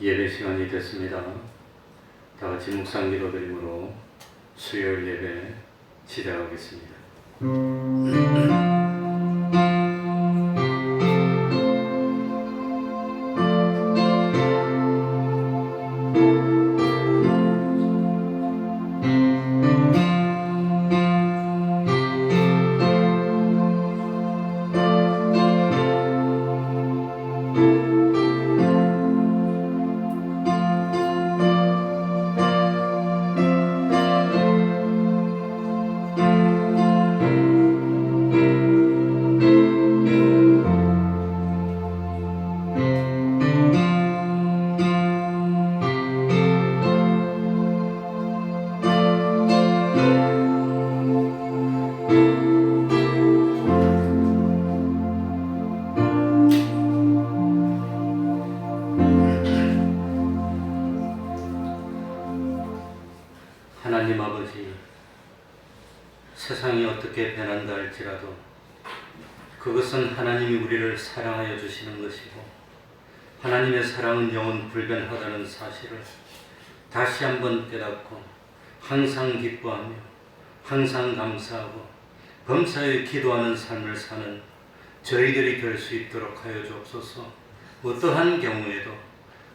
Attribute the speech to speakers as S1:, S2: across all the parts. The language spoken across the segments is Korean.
S1: 예배 시간이 됐습니다. 다 같이 묵상 기도드림으로 수요일 예배 시작하겠습니다. 하나님 아버지, 세상이 어떻게 변한다 할지라도 그것은 하나님이 우리를 사랑하여 주시는 것이고 하나님의 사랑은 영원 불변하다는 사실을 다시 한번 깨닫고 항상 기뻐하며 항상 감사하고 범사에 기도하는 삶을 사는 저희들이 될 수 있도록 하여 주옵소서. 어떠한 경우에도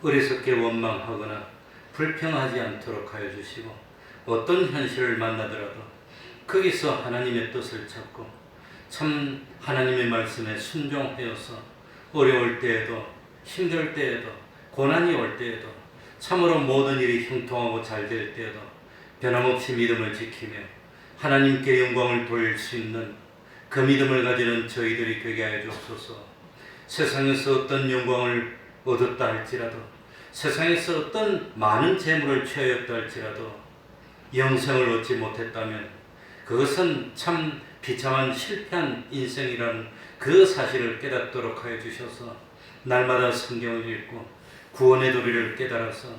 S1: 어리석게 원망하거나 불평하지 않도록 하여 주시고 어떤 현실을 만나더라도 거기서 하나님의 뜻을 찾고 참 하나님의 말씀에 순종하여서 어려울 때에도 힘들 때에도 고난이 올 때에도 참으로 모든 일이 형통하고 잘 될 때에도 변함없이 믿음을 지키며 하나님께 영광을 돌릴 수 있는 그 믿음을 가지는 저희들이 되게 하여 주옵소서. 세상에서 어떤 영광을 얻었다 할지라도 세상에서 어떤 많은 재물을 취하였다 할지라도 영생을 얻지 못했다면 그것은 참 비참한 실패한 인생이라는 그 사실을 깨닫도록 하여 주셔서 날마다 성경을 읽고 구원의 도리를 깨달아서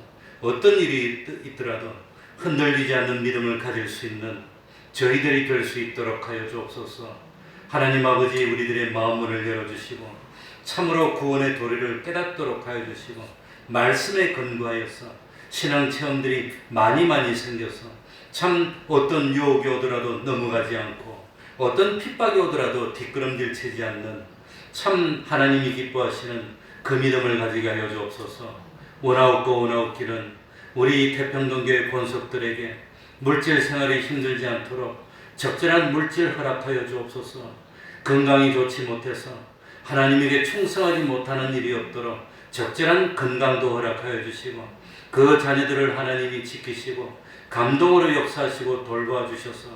S1: 어떤 일이 있더라도 흔들리지 않는 믿음을 가질 수 있는 저희들이 될 수 있도록 하여 주옵소서. 하나님 아버지, 우리들의 마음문을 열어주시고 참으로 구원의 도리를 깨닫도록 하여 주시고 말씀에 근거하여서 신앙 체험들이 많이 생겨서 참 어떤 유혹이 오더라도 넘어가지 않고 어떤 핍박이 오더라도 뒷걸음질 치지 않는 참 하나님이 기뻐하시는 그 믿음을 가지게 하여 주옵소서. 원하옵고 원하옵기는 우리 태평동교회 권속들에게 물질 생활이 힘들지 않도록 적절한 물질 허락하여 주옵소서. 건강이 좋지 못해서 하나님에게 충성하지 못하는 일이 없도록 적절한 건강도 허락하여 주시고 그 자녀들을 하나님이 지키시고 감동으로 역사하시고 돌보아 주셔서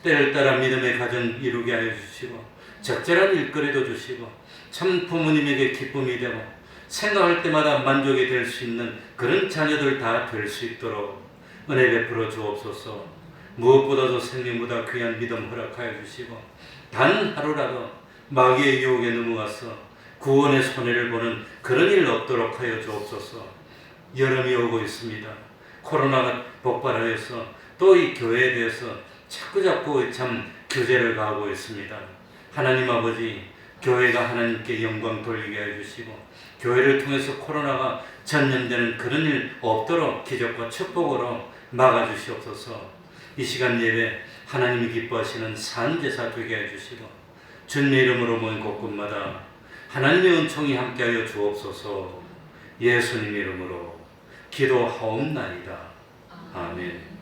S1: 때를 따라 믿음의 가정 이루게 하여 주시고 적절한 일거리도 주시고 참 부모님에게 기쁨이 되고 생각할 때마다 만족이 될 수 있는 그런 자녀들 다 될 수 있도록 은혜 베풀어 주옵소서. 무엇보다도 생명보다 귀한 믿음 허락하여 주시고 단 하루라도 마귀의 유혹에 넘어가서 구원의 손해를 보는 그런 일 없도록 하여 주옵소서. 여름이 오고 있습니다. 코로나가 폭발하여서 또 이 교회에 대해서 자꾸 참 규제를 가하고 있습니다. 하나님 아버지, 교회가 하나님께 영광 돌리게 해주시고 교회를 통해서 코로나가 전염되는 그런 일 없도록 기적과 축복으로 막아주시옵소서. 이 시간 예배 하나님이 기뻐하시는 산제사 되게 해주시고 주님의 이름으로 모인 곳곳마다 하나님의 은총이 함께하여 주옵소서. 예수님 이름으로 기도하옵나이다. 아멘.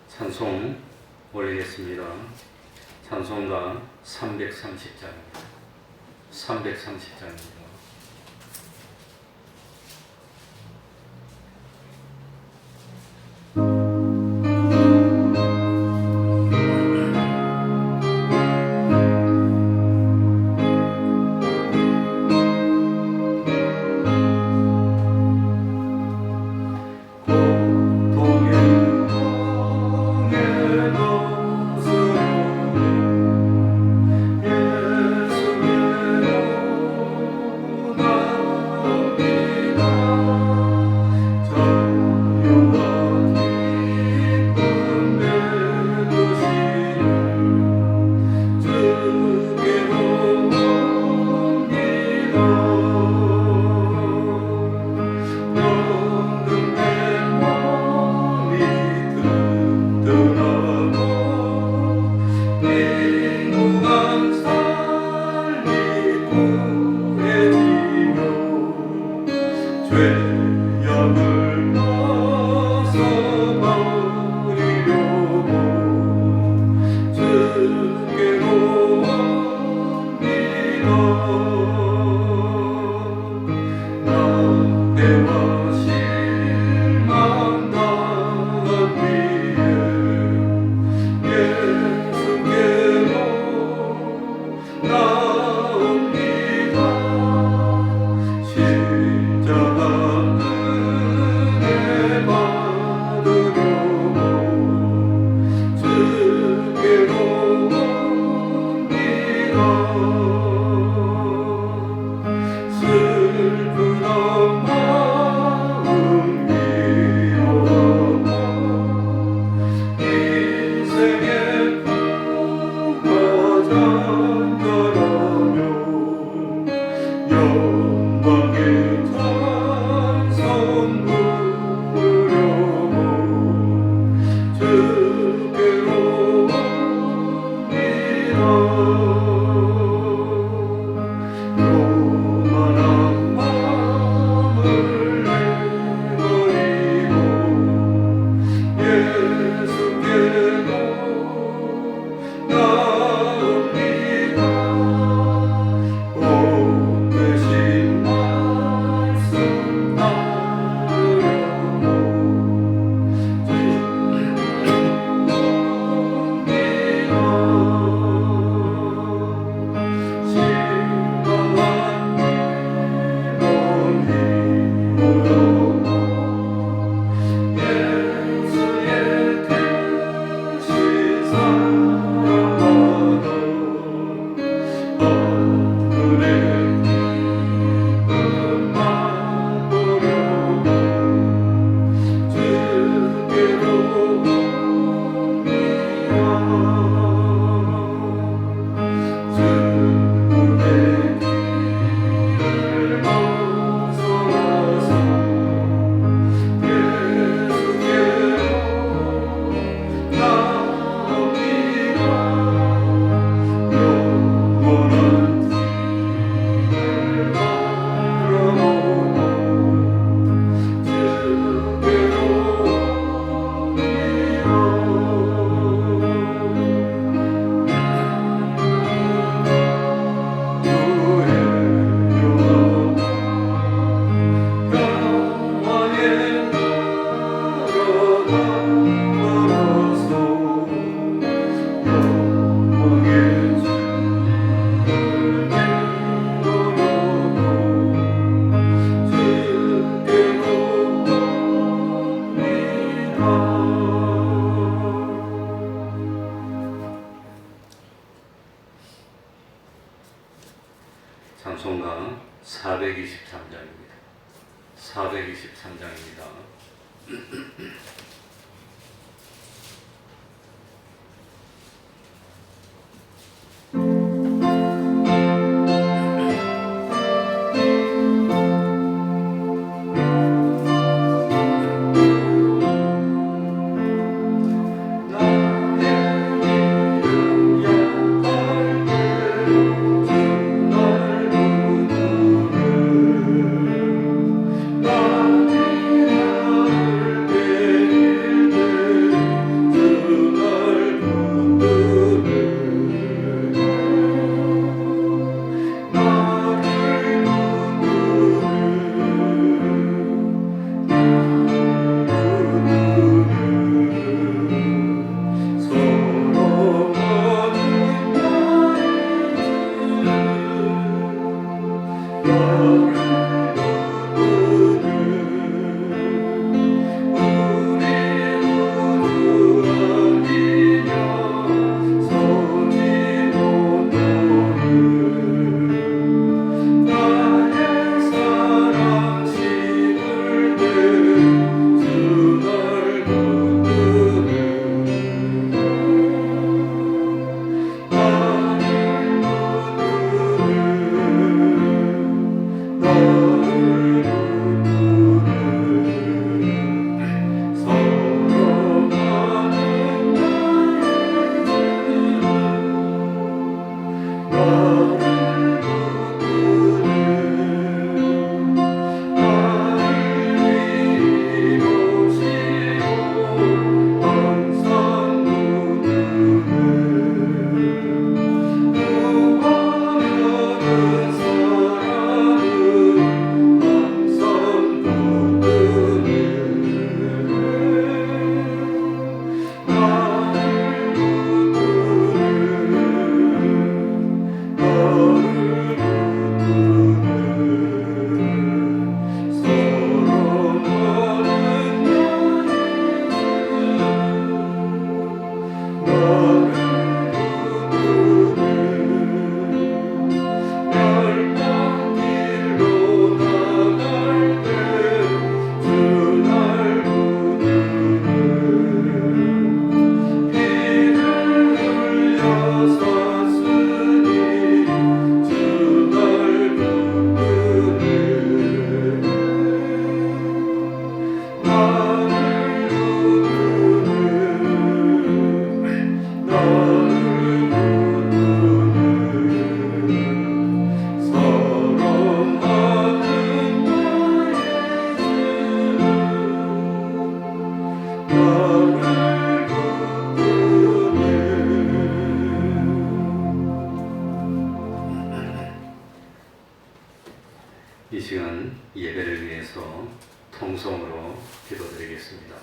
S1: 찬송 올리겠습니다. 찬송가 330장입니다. 330장입니다. 찬송가 423장입니다. 423장입니다. 이 시간 예배를 위해서 통성으로 기도드리겠습니다.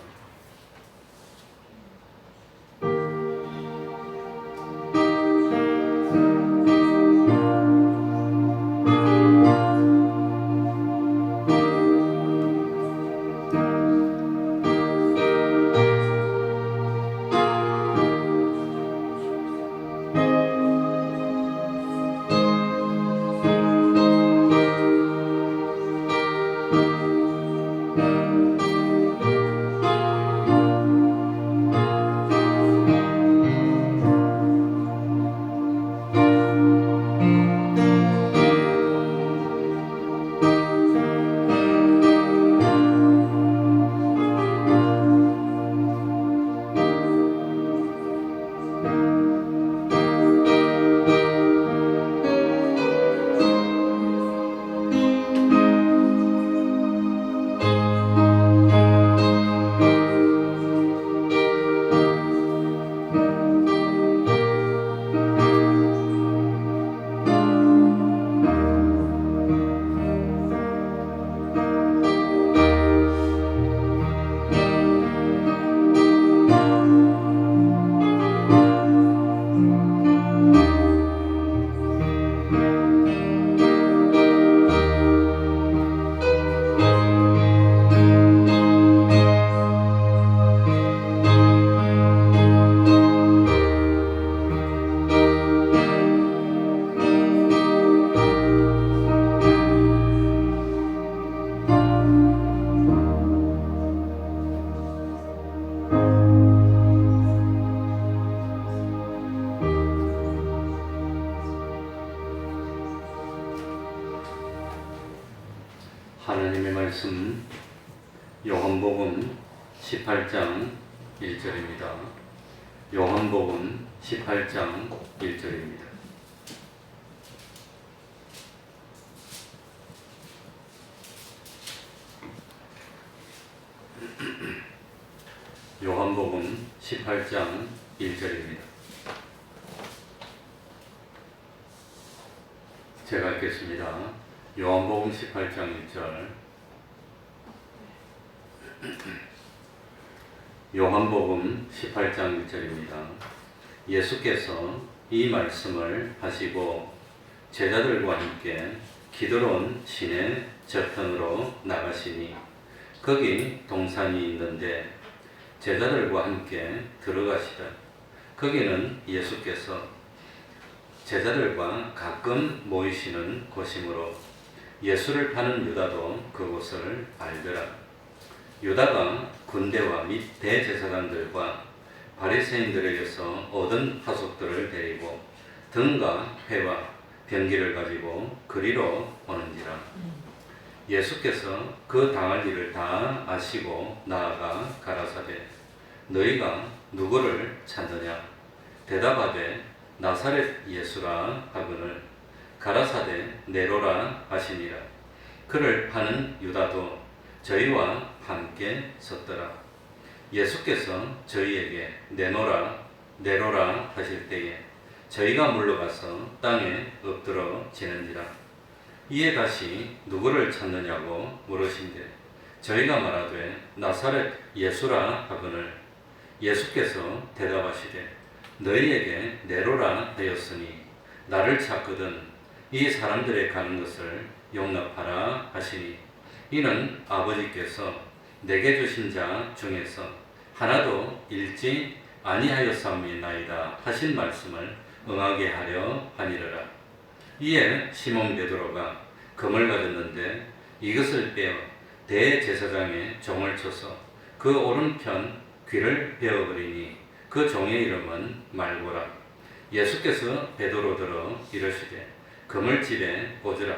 S1: 하나님의 말씀 요한복음 18장 1절입니다. 요한복음 18장 1절입니다. 요한복음 18장 1절입니다. 제가 읽겠습니다. 요한복음 18장 1절. 요한복음 18장 1절입니다. 예수께서 이 말씀을 하시고 제자들과 함께 기드론 시내 저편으로 나가시니 거기 동산이 있는데 제자들과 함께 들어가시다. 거기는 예수께서 제자들과 가끔 모이시는 곳이므로 예수를 파는 유다도 그곳을 알더라. 유다가 군대와 및 대제사장들과 바리새인들에게서 얻은 파속들을 데리고 등과 회와 병기를 가지고 그리로 오는지라. 예수께서 그 당할 일을 다 아시고 나아가 가라사대 너희가 누구를 찾느냐? 대답하되 나사렛 예수라 하거늘 가라사대 내로라 하시니라. 그를 파는 유다도 저희와 함께 섰더라. 예수께서 저희에게 내로라 하실 때에 저희가 물러가서 땅에 엎드러 지는지라. 이에 다시 누구를 찾느냐고 물으신대 저희가 말하되 나사렛 예수라 하거늘 예수께서 대답하시되 너희에게 내로라 하였으니 나를 찾거든 이 사람들의 가는 것을 용납하라 하시니 이는 아버지께서 내게 주신 자 중에서 하나도 잃지 아니하였사옵나이다 하신 말씀을 응하게 하려 하니라. 이에 시몬 베드로가 금을 가졌는데 이것을 빼어 대제사장의 종을 쳐서 그 오른편 귀를 베어버리니 그 종의 이름은 말고라. 예수께서 베드로더러 이르시되 그물집에 꽂으라.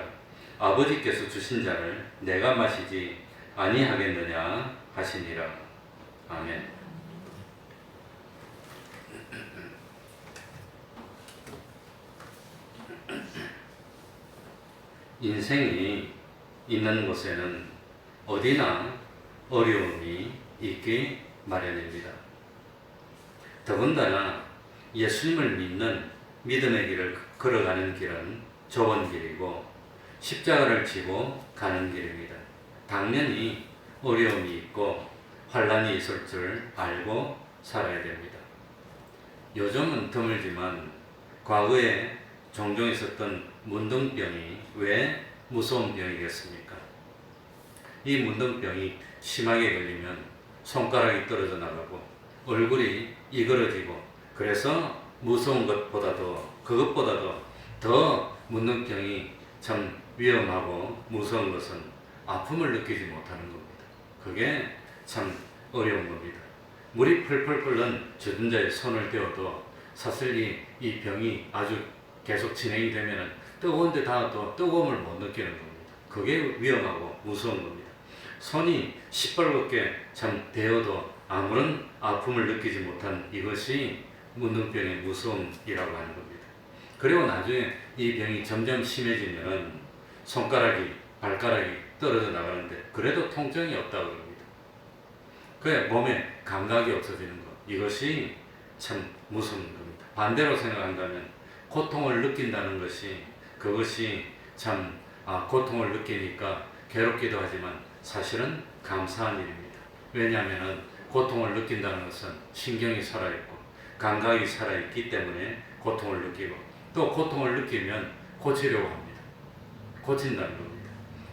S1: 아버지께서 주신 자를 내가 마시지 아니하겠느냐 하시니라. 아멘. 인생이 있는 곳에는 어디나 어려움이 있기 마련입니다. 더군다나 예수님을 믿는 믿음의 길을 걸어가는 길은 좁은 길이고 십자가를 지고 가는 길입니다. 당연히 어려움이 있고 환란이 있을 줄 알고 살아야 됩니다. 요즘은 드물지만 과거에 종종 있었던 문둥병이 왜 무서운 병이겠습니까? 이 문둥병이 심하게 걸리면 손가락이 떨어져 나가고 얼굴이 이그러지고 그래서 무서운 것보다도 그것보다도 더 문둥병이 참 위험하고 무서운 것은 아픔을 느끼지 못하는 겁니다. 그게 참 어려운 겁니다. 물이 펄펄 끓는 주둔자의 손을 대어도 사슬이 이 병이 아주 계속 진행이 되면 뜨거운데 닿아도 뜨거움을 못 느끼는 겁니다. 그게 위험하고 무서운 겁니다. 손이 시뻘겋게 참 데어도 아무런 아픔을 느끼지 못한 이것이 문둥병의 무서움이라고 하는 겁니다. 그리고 나중에 이 병이 점점 심해지면 손가락이 발가락이 떨어져 나가는데 그래도 통증이 없다고 합니다. 그래 몸에 감각이 없어지는 것 이것이 참 무서운 겁니다. 반대로 생각한다면 고통을 느낀다는 것이 그것이 참 고통을 느끼니까 괴롭기도 하지만 사실은 감사한 일입니다. 왜냐하면 고통을 느낀다는 것은 신경이 살아있고 감각이 살아있기 때문에 고통을 느끼고 또 고통을 느끼면 고치려고 합니다. 고친다는 겁니다.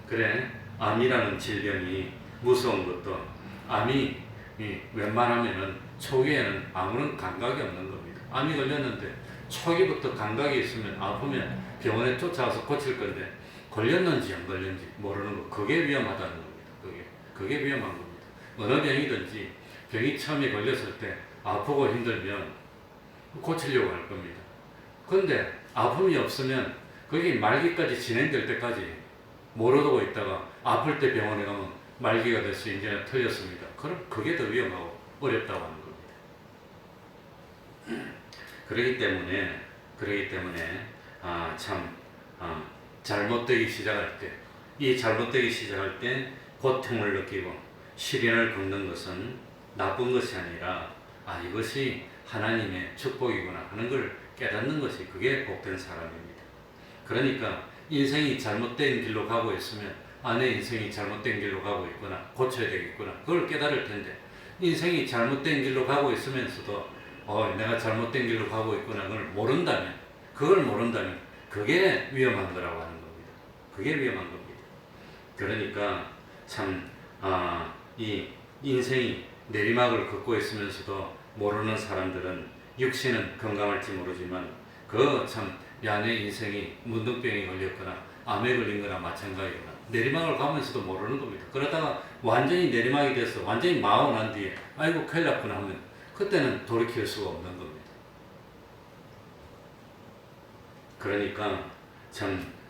S1: 그래 암이라는 질병이 무서운 것도 암이 웬만하면 초기에는 아무런 감각이 없는 겁니다. 암이 걸렸는데 초기부터 감각이 있으면 아프면 병원에 쫓아가서 고칠 건데 걸렸는지 안 걸렸는지 모르는 거 그게 위험하다는 겁니다. 그게 위험한 겁니다. 어느 병이든지 병이 처음에 걸렸을 때 아프고 힘들면 고치려고 할 겁니다. 그런데 아픔이 없으면 그게 말기까지 진행될 때까지 모르고 있다가 아플 때 병원에 가면 말기가 돼서 이제는 틀렸습니다. 그럼 그게 더 위험하고 어렵다고 하는 겁니다. 그러기 때문에 잘못되기 시작할 때, 이 잘못되기 시작할 때 고통을 느끼고 시련을 겪는 것은 나쁜 것이 아니라 이것이 하나님의 축복이구나 하는 걸 깨닫는 것이 그게 복된 사람입니다. 그러니까 인생이 잘못된 길로 가고 있으면 내 인생이 잘못된 길로 가고 있구나, 고쳐야 되겠구나, 그걸 깨달을 텐데, 인생이 잘못된 길로 가고 있으면서도 내가 잘못된 길로 가고 있구나 그걸 모른다면 그게 위험한 거라고 하는 겁니다. 그게 위험한 겁니다. 그러니까 이 인생이 내리막을 걷고 있으면서도 모르는 사람들은 육신은 건강할지 모르지만 내 인생이 문둥병이 걸렸거나 암에 걸린 거나 마찬가지구나, 내리막을 가면서도 모르는 겁니다. 그러다가 완전히 내리막이 돼서 완전히 마오 난 뒤에 아이고 큰일 났구나 하면 그때는 돌이킬 수가 없는 겁니다. 그러니까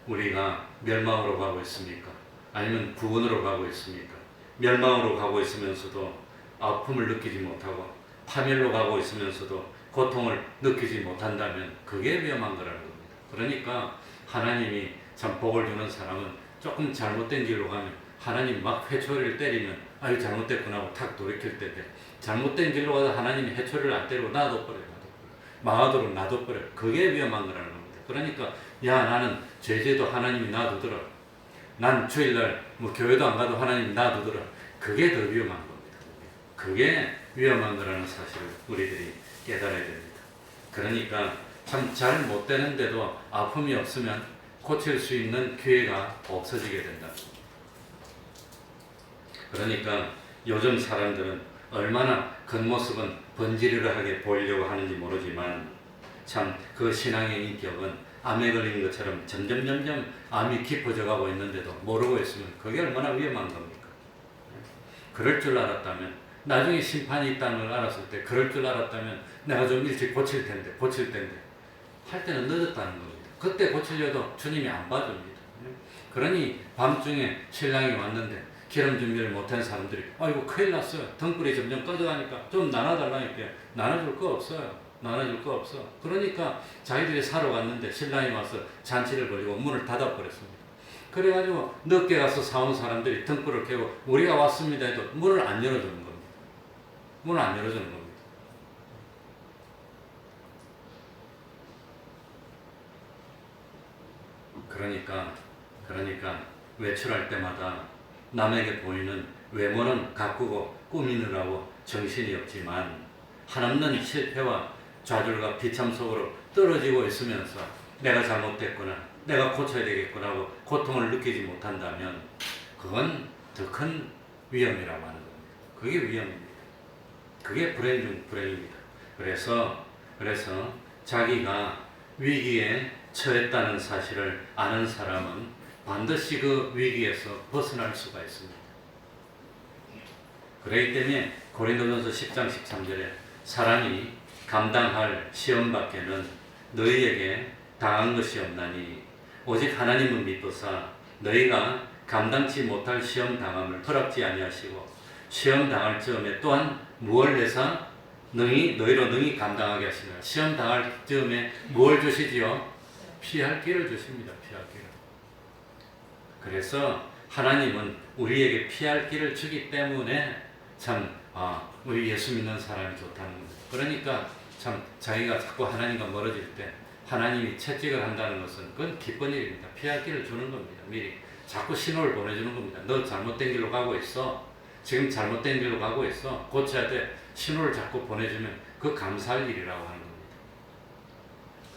S1: 우리가 멸망으로 가고 있습니까? 아니면 구원으로 가고 있습니까? 멸망으로 가고 있으면서도 아픔을 느끼지 못하고 파멸로 가고 있으면서도 고통을 느끼지 못한다면 그게 위험한 거라는 겁니다. 그러니까 하나님이 복을 주는 사람은 조금 잘못된 길로 가면 하나님 막 회초리를 때리면 잘못됐구나 하고 탁 돌이킬 때인데, 잘못된 길로 가서 하나님이 회초리를 안 때리고 놔둬버려요. 망하도록 놔둬버려요. 그게 위험한 거라는 겁니다. 그러니까 나는 죄제도 하나님이 놔두더라, 난 주일날 교회도 안 가도 하나님이 놔두더라, 그게 더 위험한 겁니다. 그게 위험한 거라는 사실을 우리들이 깨달아야 됩니다. 그러니까 잘 못되는데도 아픔이 없으면 고칠 수 있는 기회가 없어지게 된다. 그러니까 요즘 사람들은 얼마나 겉모습은 번지르르하게 보이려고 하는지 모르지만 그 신앙의 인격은 암에 걸린 것처럼 점점 암이 깊어져 가고 있는데도 모르고 있으면 그게 얼마나 위험한 겁니까? 그럴 줄 알았다면, 나중에 심판이 있다는 걸 알았을 때 그럴 줄 알았다면 내가 좀 일찍 고칠 텐데 할 때는 늦었다는 겁니다. 그때 고치려도 주님이 안 봐줍니다. 그러니 밤중에 신랑이 왔는데 기름 준비를 못한 사람들이 이거 큰일 났어요, 등불이 점점 꺼져가니까 좀 나눠달라니까 나눠줄 거 없어. 그러니까 자기들이 사러 갔는데 신랑이 와서 잔치를 벌이고 문을 닫아버렸습니다. 그래가지고 늦게 가서 사온 사람들이 등불을 켜고 우리가 왔습니다 해도 문을 안 열어주는 겁니다. 그러니까 외출할 때마다 남에게 보이는 외모는 가꾸고 꾸미느라고 정신이 없지만 한없는 실패와 좌절과 비참 속으로 떨어지고 있으면서 내가 잘못됐구나, 내가 고쳐야 되겠구나 하고 고통을 느끼지 못한다면 그건 더 큰 위험이라고 하는 겁니다. 그게 위험입니다. 그게 불행 중 불행입니다. 그래서 자기가 위기에 처했다는 사실을 아는 사람은 반드시 그 위기에서 벗어날 수가 있습니다. 그렇기 때문에 고린도전서 10장 13절에 사람이 감당할 시험 밖에는 너희에게 당한 것이 없나니 오직 하나님은 믿도사 너희가 감당치 못할 시험 당함을 허락지 아니하시고 시험 당할 즈음에 또한 무엇을 해서 너희로 능히 감당하게 하시느라. 시험 당할 즈음에 무엇을 주시지요? 피할 길을 주십니다. 피할 길을. 그래서 하나님은 우리에게 피할 길을 주기 때문에 우리 예수 믿는 사람이 좋다는 겁니다. 그러니까 자기가 자꾸 하나님과 멀어질 때 하나님이 채찍을 한다는 것은 그건 기쁜 일입니다. 피할 길을 주는 겁니다. 미리 자꾸 신호를 보내주는 겁니다. 너 잘못된 길로 가고 있어. 지금 잘못된 길로 가고 있어. 고쳐야 돼. 신호를 자꾸 보내주면 그 감사할 일이라고 하는 겁니다.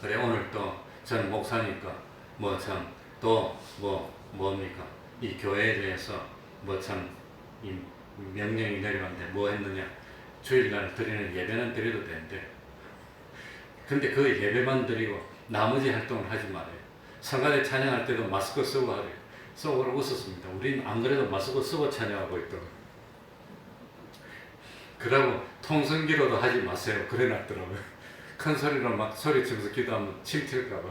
S1: 그래 오늘 또 전 목사니까 뭡니까? 이 교회에 대해서 이 명령이 내려왔는데 뭐 했느냐? 주일날 드리는 예배는 드려도 되는데 근데 그 예배만 드리고 나머지 활동을 하지 말아요. 성가대 찬양할 때도 마스크 쓰고 하래요. 속으로 웃었습니다. 우리는 안 그래도 마스크 쓰고 찬양하고 있더라고요. 그러고 통성기로도 하지 마세요. 그래 놨더라고요. 큰 소리로 막 소리치면서 기도하면 침 튈까봐.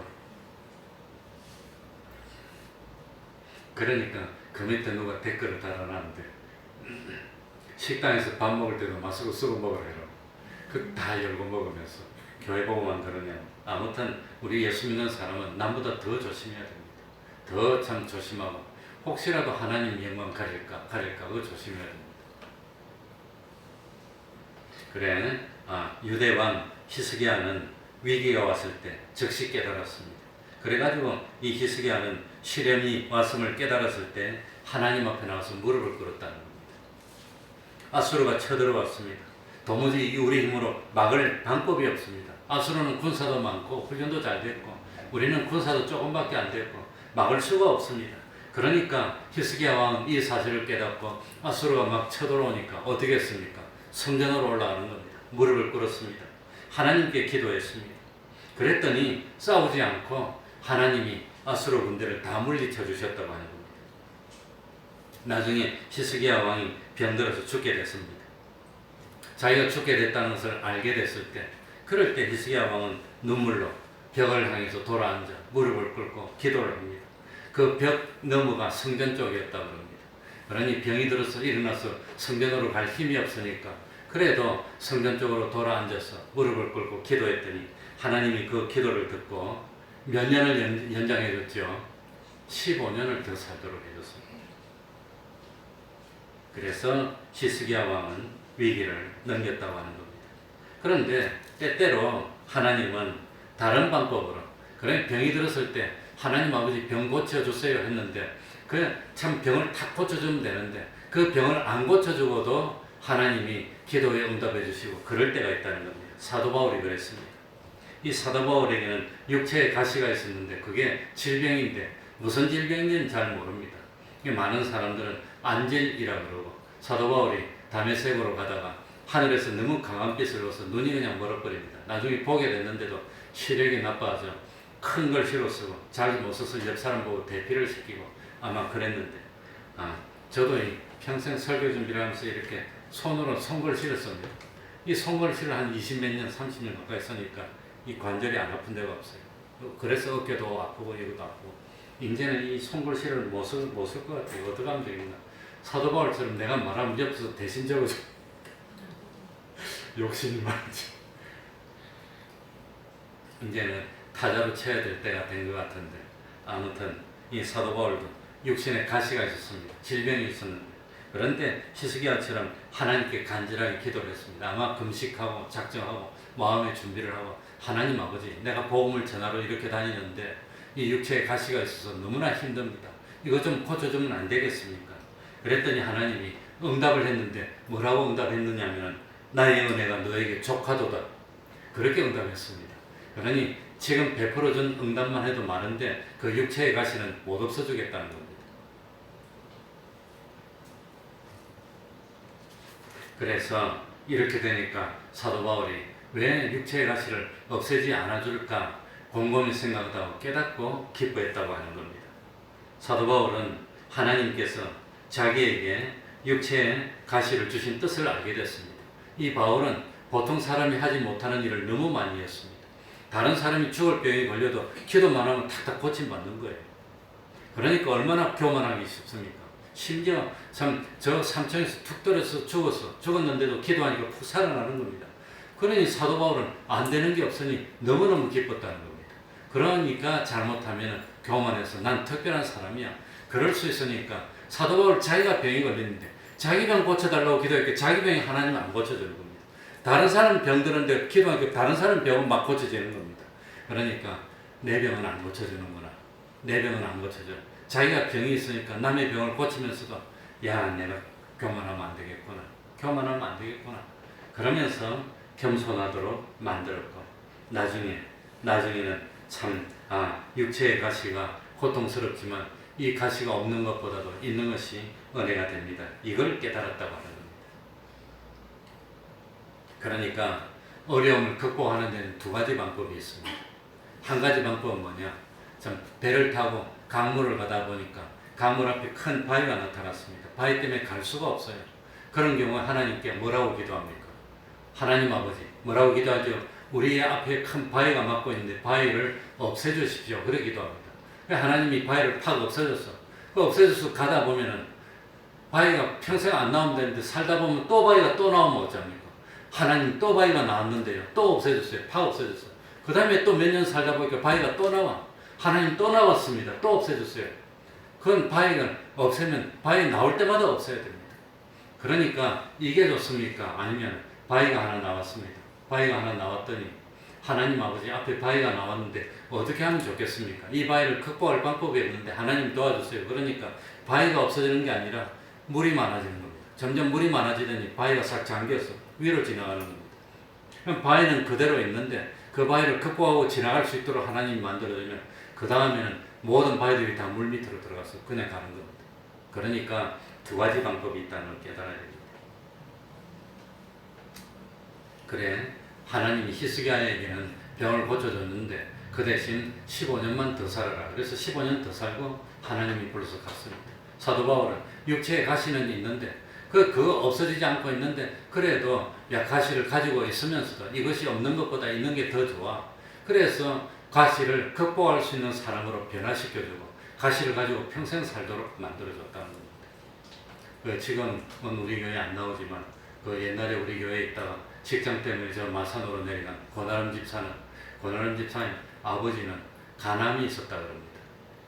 S1: 그러니까 그 밑에 누가 댓글을 달아놨는데 식당에서 밥 먹을 때도 마스크 쓰고 먹으라 해라. 그 다 열고 먹으면서 교회 보고만 그러냐. 아무튼 우리 예수 믿는 사람은 남보다 더 조심해야 됩니다. 더 참 조심하고 혹시라도 하나님 영광 가릴까 그거 조심해야 됩니다. 그래 유대왕 히스기야는 위기가 왔을 때 즉시 깨달았습니다. 그래가지고 이 히스기야는 시련이 왔음을 깨달았을 때 하나님 앞에 나와서 무릎을 꿇었다는 겁니다. 아수르가 쳐들어왔습니다. 도무지 우리 힘으로 막을 방법이 없습니다. 아수르는 군사도 많고 훈련도 잘 됐고 우리는 군사도 조금밖에 안 됐고 막을 수가 없습니다. 그러니까 히스기야 왕은 이 사실을 깨닫고 아수르가 막 쳐들어오니까 어떻게 했습니까? 성전으로 올라가는 겁니다. 무릎을 꿇었습니다. 하나님께 기도했습니다. 그랬더니 싸우지 않고 하나님이 아수르 군대를 다 물리쳐 주셨다고 하는 겁니다. 나중에 히스기야 왕이 병들어서 죽게 됐습니다. 자기가 죽게 됐다는 것을 알게 됐을 때 그럴 때 히스기야 왕은 눈물로 벽을 향해서 돌아앉아 무릎을 꿇고 기도를 합니다. 그 벽 너머가 성전 쪽이었다고 합니다. 그러니 병이 들어서 일어나서 성전으로 갈 힘이 없으니까 그래도 성전 쪽으로 돌아앉아서 무릎을 꿇고 기도했더니 하나님이 그 기도를 듣고 몇 년을 연장해 줬죠. 15년을 더 살도록 해줬습니다. 그래서 히스기야 왕은 위기를 넘겼다고 하는 겁니다. 그런데 때때로 하나님은 다른 방법으로 그래 병이 들었을 때 하나님 아버지 병 고쳐주세요 했는데 그 참 병을 탁 고쳐주면 되는데 그 병을 안 고쳐주고도 하나님이 기도에 응답해 주시고 그럴 때가 있다는 겁니다. 사도 바울이 그랬습니다. 이 사도 바울에게는 육체에 가시가 있었는데 그게 질병인데 무슨 질병인지는 잘 모릅니다. 많은 사람들은 안질이라고 그러고 사도 바울이 다메섹으로 가다가 하늘에서 너무 강한 빛을 얻어서 눈이 그냥 멀어버립니다. 나중에 보게 됐는데도 시력이 나빠져 큰 글씨로 쓰고 잘 못 써서 옆 사람 보고 대피를 시키고 아마 그랬는데 저도 평생 설교 준비를 하면서 이렇게 손으로 손글씨를 씁니다. 이 손글씨를 한 20몇 년, 30년 가까이 쓰니까 이 관절이 안 아픈 데가 없어요. 그래서 어깨도 아프고 이것도 아프고 이제는 이 손글씨를 못 쓸 것 같아요. 어떻게 하면 되겠나. 사도 바울처럼 내가 말하면 옆에서 대신 적어줘. 욕심이 많지. 이제는 타자로 쳐야 될 때가 된 것 같은데 아무튼 이 사도 바울도 육신에 가시가 있었습니다. 질병이 있었는데 그런데 히스기야처럼 하나님께 간절하게 기도를 했습니다. 아마 금식하고 작정하고 마음의 준비를 하고 하나님 아버지 내가 복음을 전하러 이렇게 다니는데 이 육체에 가시가 있어서 너무나 힘듭니다. 이거 좀 고쳐주면 안 되겠습니까? 그랬더니 하나님이 응답을 했는데 뭐라고 응답했느냐면 나의 은혜가 너에게 족하도다. 그렇게 응답했습니다. 그러니 지금 베풀어준 응답만 해도 많은데 그 육체의 가시는 못 없어주겠다는 겁니다. 그래서 이렇게 되니까 사도 바울이 왜 육체의 가시를 없애지 않아줄까 곰곰이 생각하고 깨닫고 기뻐했다고 하는 겁니다. 사도 바울은 하나님께서 자기에게 육체의 가시를 주신 뜻을 알게 됐습니다. 이 바울은 보통 사람이 하지 못하는 일을 너무 많이 했습니다. 다른 사람이 죽을 병에 걸려도 기도만 하면 탁탁 고침받는 거예요. 그러니까 얼마나 교만하기 쉽습니까? 심지어 저 삼천에서 툭 떨어져서 죽었는데도 기도하니까 푹 살아나는 겁니다. 그러니 사도 바울은 안 되는 게 없으니 너무너무 기뻤다는 겁니다. 그러니까 잘못하면 교만해서 난 특별한 사람이야. 그럴 수 있으니까 사도 바울 자기가 병이 걸렸는데 자기 병 고쳐달라고 기도했기에 자기 병이 하나님은 안 고쳐주는 겁니다. 다른 사람 병 드는데 기도하니까 다른 사람 병은 막 고쳐지는 겁니다. 그러니까 내 병은 안 고쳐주는구나. 내 병은 안 고쳐줘. 자기가 병이 있으니까 남의 병을 고치면서도 야 내가 교만하면 안 되겠구나. 교만하면 안 되겠구나. 그러면서 겸손하도록 만들었고 나중에는 참 육체의 가시가 고통스럽지만 이 가시가 없는 것보다도 있는 것이 은혜가 됩니다. 이걸 깨달았다고 하는 겁니다. 그러니까 어려움을 극복하는 데는 두 가지 방법이 있습니다. 한 가지 방법은 뭐냐? 참 배를 타고 강물을 가다 보니까 강물 앞에 큰 바위가 나타났습니다. 바위 때문에 갈 수가 없어요. 그런 경우에 하나님께 뭐라고 기도합니까? 하나님 아버지 뭐라고 기도하죠? 우리 앞에 큰 바위가 막고 있는데 바위를 없애주십시오. 그렇게 기도합니다. 하나님이 바위를 팍 없애줬어.
S2: 그 없애줘서 가다 보면은 바위가 평생 안 나오면 되는데 살다 보면 또 바위가 또 나오면 어쩝니까? 하나님 또 바위가 나왔는데요. 또 없애줬어요. 파 없애줬어요. 그 다음에 또 몇 년 살다 보니까 바위가 또 나와. 하나님 또 나왔습니다. 또 없애줬어요. 그건 바위가 없애면 바위 나올 때마다 없애야 됩니다. 그러니까 이게 좋습니까? 아니면 바위가 하나 나왔습니다. 바위가 하나 나왔더니 하나님 아버지 앞에 바위가 나왔는데 어떻게 하면 좋겠습니까? 이 바위를 극복할 방법이 없는데 하나님 도와주세요. 그러니까 바위가 없어지는 게 아니라 물이 많아지는 겁니다. 점점 물이 많아지더니 바위가 싹 잠겨서 위로 지나가는 겁니다. 그럼 바위는 그대로 있는데 그 바위를 극복하고 지나갈 수 있도록 하나님이 만들어주면 그 다음에는 모든 바위들이 다 물 밑으로 들어가서 그냥 가는 겁니다. 그러니까 두 가지 방법이 있다는 걸 깨달아야 됩니다. 그래 하나님이 히스기야에게는 병을 고쳐줬는데 그 대신 15년만 더 살아라. 그래서 15년 더 살고 하나님이 불러서 갔습니다. 사도 바울은 육체에 가시는 있는데 그거 없어지지 않고 있는데 그래도 가시를 가지고 있으면서도 이것이 없는 것보다 있는 게 더 좋아. 그래서 가시를 극복할 수 있는 사람으로 변화시켜주고 가시를 가지고 평생 살도록 만들어줬다는 겁니다. 지금은 우리 교회 안 나오지만 그 옛날에 우리 교회에 있다가 직장 때문에 저 마산으로 내려간 권아름 집사님 아버지는 간암이 있었다 그럽니다.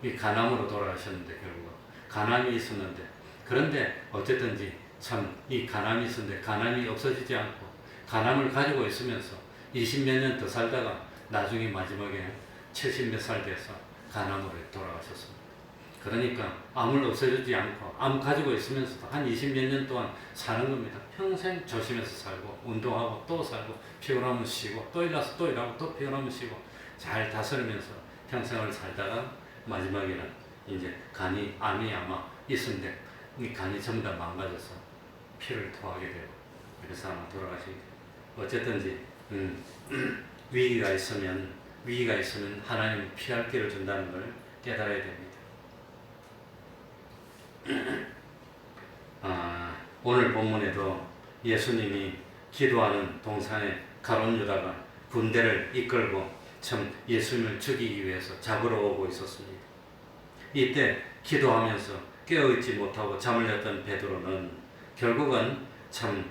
S2: 이 간암으로 돌아가셨는데 결국 간암이 있었는데 그런데 어쨌든지 참 이 간암이 있었는데 간암이 없어지지 않고 간암을 가지고 있으면서 20몇 년 더 살다가 나중에 마지막에 70몇 살 돼서 간암으로 돌아가셨습니다. 그러니까 암을 없애주지 않고 암 가지고 있으면서도 한 20몇 년 동안 사는 겁니다. 평생 조심해서 살고 운동하고 또 살고 피곤하면 쉬고 또 일어나서 또 일하고 또 피곤하면 쉬고 잘 다스리면서 평생을 살다가 마지막에는 이제 암이 아마 있었는데 이 간이 전부 다 망가져서 피를 토하게 되고 그래서 아마 돌아가시게 돼요. 어쨌든지 위기가 있으면 하나님은 피할 길을 준다는 걸 깨달아야 됩니다. 오늘 본문에도 예수님이 기도하는 동산에 가룟 유다가 군대를 이끌고 참 예수님을 죽이기 위해서 잡으러 오고 있었습니다. 이때 기도하면서 깨어있지 못하고 잠을 잤던 베드로는 결국은 참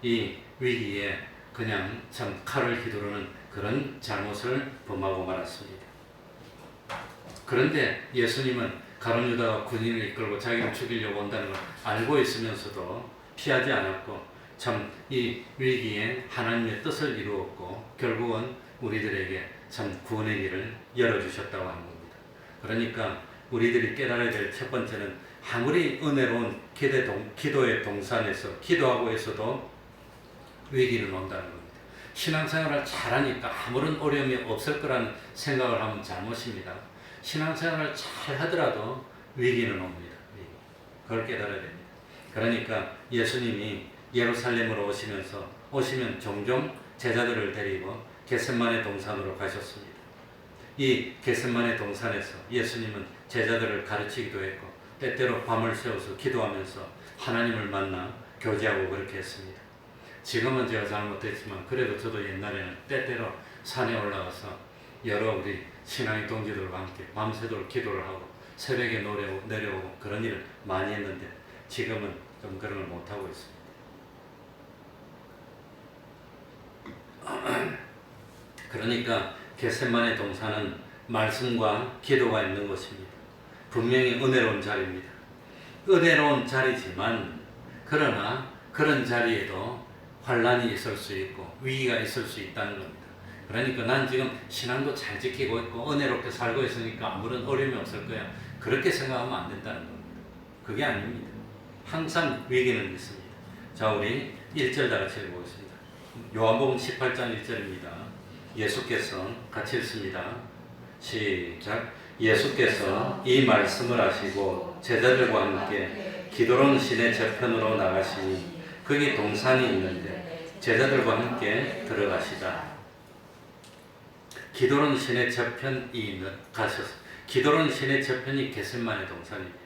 S2: 이 위기에 그냥 참 칼을 휘두르는 그런 잘못을 범하고 말았습니다. 그런데 예수님은 가룟 유다가 군인을 이끌고 자기를 죽이려고 온다는 걸 알고 있으면서도 피하지 않았고 참 이 위기에 하나님의 뜻을 이루었고 결국은 우리들에게 참 구원의 길을 열어주셨다고 하는 겁니다. 그러니까 우리들이 깨달아야 될 첫 번째는 아무리 은혜로운 기도의 동산에서 기도하고 있어도 위기는 온다는 겁니다. 신앙생활을 잘하니까 아무런 어려움이 없을 거라는 생각을 하면 잘못입니다. 신앙생활을 잘 하더라도 위기는 옵니다. 그걸 깨달아야 됩니다. 그러니까 예수님이 예루살렘으로 오시면 종종 제자들을 데리고 겟세마네 동산으로 가셨습니다. 이 겟세마네 동산에서 예수님은 제자들을 가르치기도 했고 때때로 밤을 새워서 기도하면서 하나님을 만나 교제하고 그렇게 했습니다. 지금은 제가 잘못했지만 그래도 저도 옛날에는 때때로 산에 올라가서 여러 우리 신앙의 동지들과 함께 밤새도록 기도를 하고 새벽에 내려오고 그런 일을 많이 했는데 지금은 좀 그런 걸 못하고 있습니다. 그러니까 겟세마네 동산은 말씀과 기도가 있는 곳입니다. 분명히 은혜로운 자리입니다. 은혜로운 자리지만 그러나 그런 자리에도 환란이 있을 수 있고 위기가 있을 수 있다는 겁니다. 그러니까 난 지금 신앙도 잘 지키고 있고 은혜롭게 살고 있으니까 아무런 어려움이 없을 거야. 그렇게 생각하면 안 된다는 겁니다. 그게 아닙니다. 항상 위기는 있습니다. 자, 우리 1절 다 같이 읽어보겠습니다. 요한복음 18장 1절입니다. 예수께서 같이 읽습니다. 시작. 예수께서 이 말씀을 하시고 제자들과 함께 기드론 시내 저편으로 나가시니 거기 동산이 있는데 제자들과 함께 들어가시다. 기드론 시내 저편이 가셔서 기드론 시내 저편이 겟세마네 동산입니다.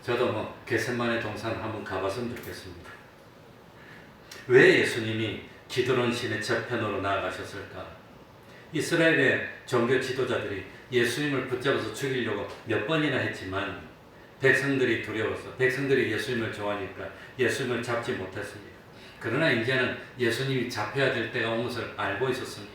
S2: 저도 겟세마네 동산 한번 가봤으면 좋겠습니다. 왜 예수님이 기드론 시내 저편으로 나아가셨을까? 이스라엘의 종교 지도자들이 예수님을 붙잡아서 죽이려고 몇 번이나 했지만 백성들이 두려워서 백성들이 예수님을 좋아하니까 예수님을 잡지 못했습니다. 그러나 이제는 예수님이 잡혀야 될 때가 온 것을 알고 있었습니다.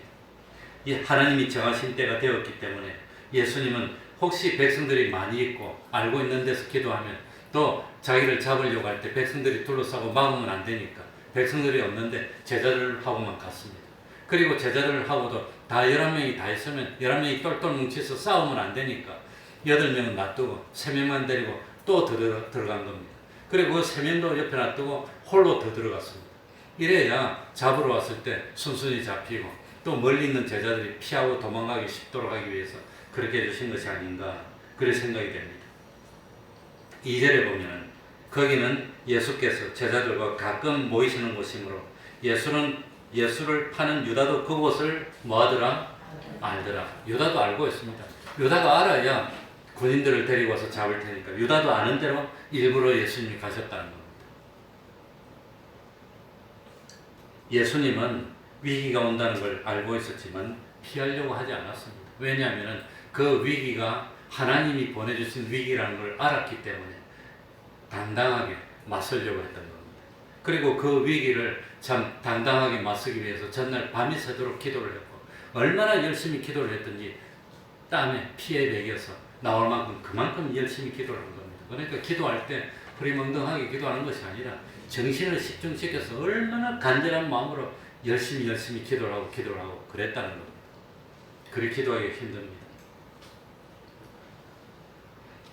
S2: 이 하나님이 정하신 때가 되었기 때문에 예수님은 혹시 백성들이 많이 있고 알고 있는 데서 기도하면 또 자기를 잡으려고 할 때 백성들이 둘러싸고 막으면 안 되니까 백성들이 없는데 제자들하고만 갔습니다. 그리고 제자들하고도 다 11명이 다 있으면 11명이 똘똘 뭉쳐서 싸우면 안 되니까 8명은 놔두고 3명만 데리고 또 들어간 겁니다. 그리고 그 3명도 옆에 놔두고 홀로 더 들어갔습니다. 이래야 잡으러 왔을 때 순순히 잡히고 또 멀리 있는 제자들이 피하고 도망가기 쉽도록 하기 위해서 그렇게 해주신 것이 아닌가 그런 생각이 됩니다. 2절에 보면 거기는 예수께서 제자들과 가끔 모이시는 곳이므로 예수를 파는 유다도 그곳을 뭐하더라? 알더라. 유다도 알고 있습니다. 유다가 알아야 군인들을 데리고 와서 잡을 테니까 유다도 아는 대로 일부러 예수님이 가셨다는 겁니다. 예수님은 위기가 온다는 걸 알고 있었지만 피하려고 하지 않았습니다. 왜냐하면 그 위기가 하나님이 보내주신 위기라는 걸 알았기 때문에 당당하게 맞서려고 했던 겁니다. 그리고 그 위기를 참 당당하게 맞서기 위해서 전날 밤이 새도록 기도를 했고 얼마나 열심히 기도를 했든지 땀에 피에 배겨서 나올 만큼 그만큼 열심히 기도를 한 겁니다. 그러니까 기도할 때 흐리멍덩하게 기도하는 것이 아니라 정신을 집중시켜서 얼마나 간절한 마음으로 열심히 기도를 하고 그랬다는 겁니다. 그렇게 기도하기 힘듭니다.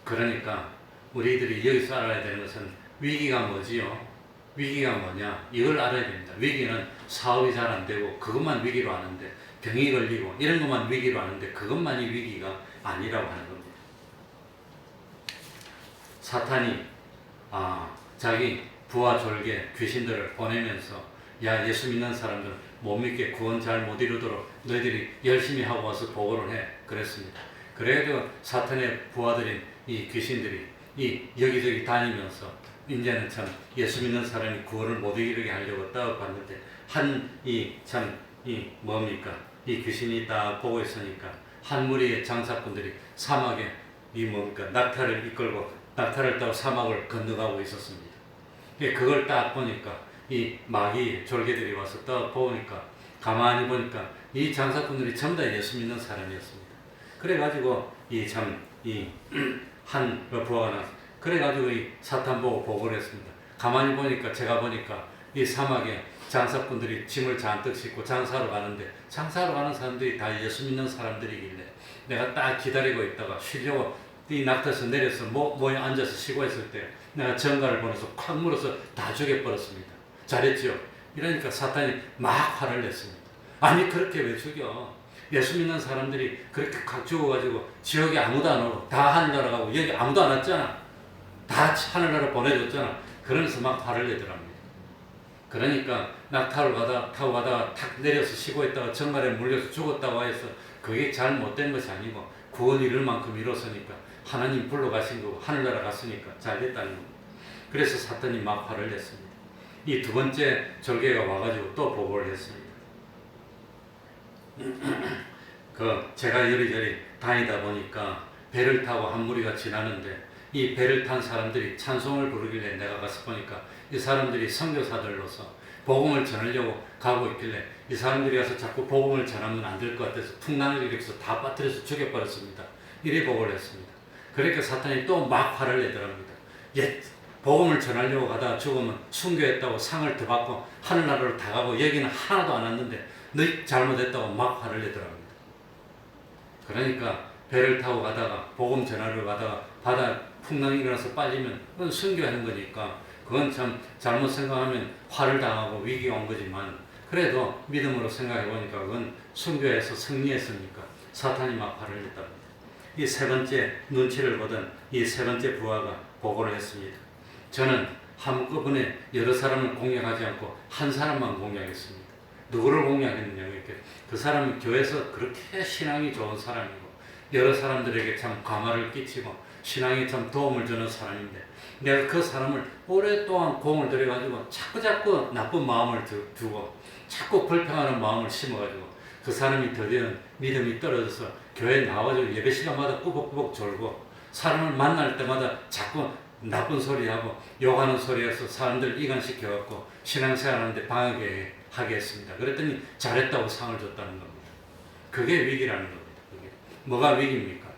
S2: 그러니까 우리들이 여기서 알아야 되는 것은 위기가 뭐지요? 위기가 뭐냐? 이걸 알아야 됩니다. 위기는 사업이 잘 안 되고 그것만 위기로 아는데 병이 걸리고 이런 것만 위기로 아는데 그것만이 위기가 아니라고 하는 겁니다. 사탄이 자기 부하 졸개 귀신들을 보내면서 야 예수 믿는 사람들 못 믿게 구원 잘 못 이루도록 너희들이 열심히 하고 와서 보고를 해 그랬습니다. 그래도 사탄의 부하들인 이 귀신들이 이 여기저기 다니면서 이제는 참 예수 믿는 사람이 구원을 못 이루게 하려고 딱 봤는데 이 귀신이 딱 보고 있으니까 한 무리의 장사꾼들이 사막에 낙타를 이끌고 낙타를 타고 사막을 건너가고 있었습니다. 그걸 딱 보니까 이 마귀 졸개들이 와서 딱 보니까 가만히 보니까 이 장사꾼들이 전부 다 예수 믿는 사람이었습니다. 그래가지고 한 부하가 나서 그래가지고 이 사탄 보고 보고를 했습니다. 가만히 보니까 제가 보니까 이 사막에 장사꾼들이 짐을 잔뜩 싣고 장사하러 가는데 장사하러 가는 사람들이 다 예수 믿는 사람들이길래 내가 딱 기다리고 있다가 쉬려고 이 낙타에서 내려서 모에 앉아서 쉬고 있을 때 내가 전갈을 보내서 콱 물어서 다 죽여버렸습니다. 잘했죠? 이러니까 사탄이 막 화를 냈습니다. 아니 그렇게 왜 죽여? 예수 믿는 사람들이 그렇게 각 죽어가지고 지옥에 아무도 안 오고 다 하늘나라 가고 여기 아무도 안 왔잖아. 다 하늘나라 보내줬잖아. 그러면서 막 화를 내더랍니다. 그러니까 낙타를 타고 가다가 탁 내려서 쉬고 있다가 정갈에 물려서 죽었다고 해서 그게 잘못된 것이 아니고 구원 이룰 만큼 이뤘으니까 하나님 불러가신 거고 하늘나라 갔으니까 잘됐다는 겁니다. 그래서 사탄이 막 화를 냈습니다. 이 두 번째 절개가 와가지고 또 보고를 했습니다. 제가 여리저리 다니다 보니까 배를 타고 한 무리가 지나는데 이 배를 탄 사람들이 찬송을 부르길래 내가 가서 보니까 이 사람들이 선교사들로서 복음을 전하려고 가고 있길래 이 사람들이 가서 자꾸 복음을 전하면 안 될 것 같아서 풍랑을 일으켜서 다 빠뜨려서 죽여버렸습니다. 이래 보고를 했습니다. 그러니까 사탄이 또 막 화를 내더랍니다. 복음을 전하려고 가다가 죽으면 순교했다고 상을 더 받고 하늘나라로 다 가고 여기는 하나도 안 왔는데 너희 잘못했다고 막 화를 내더랍니다. 그러니까 배를 타고 가다가 복음 전하려고 가다가 바다 풍랑이 일어나서 빠지면 그건 순교하는 거니까 그건 참 잘못 생각하면 화를 당하고 위기가 온 거지만 그래도 믿음으로 생각해 보니까 그건 순교해서 승리했으니까 사탄이 막 화를 냈답니다. 이 세 번째 눈치를 보던 이 세 번째 부하가 보고를 했습니다. 저는 한꺼번에 여러 사람을 공략하지 않고 한 사람만 공략했습니다. 누구를 공략했느냐 이렇게 그 사람은 교회에서 그렇게 신앙이 좋은 사람이고 여러 사람들에게 참 감화를 끼치고 신앙에 참 도움을 주는 사람인데 내가 그 사람을 오랫동안 공을 들여가지고 자꾸 나쁜 마음을 두고 자꾸 불평하는 마음을 심어가지고 그 사람이 드디어 믿음이 떨어져서 교회에 나와가지고 예배 시간마다 꾸벅꾸벅 졸고 사람을 만날 때마다 자꾸 나쁜 소리하고 욕하는 소리해서 사람들 이간시켜갖고 신앙생활하는데 방해하게 했습니다. 그랬더니 잘했다고 상을 줬다는 겁니다. 그게 위기라는 겁니다. 그게. 뭐가 위기입니까?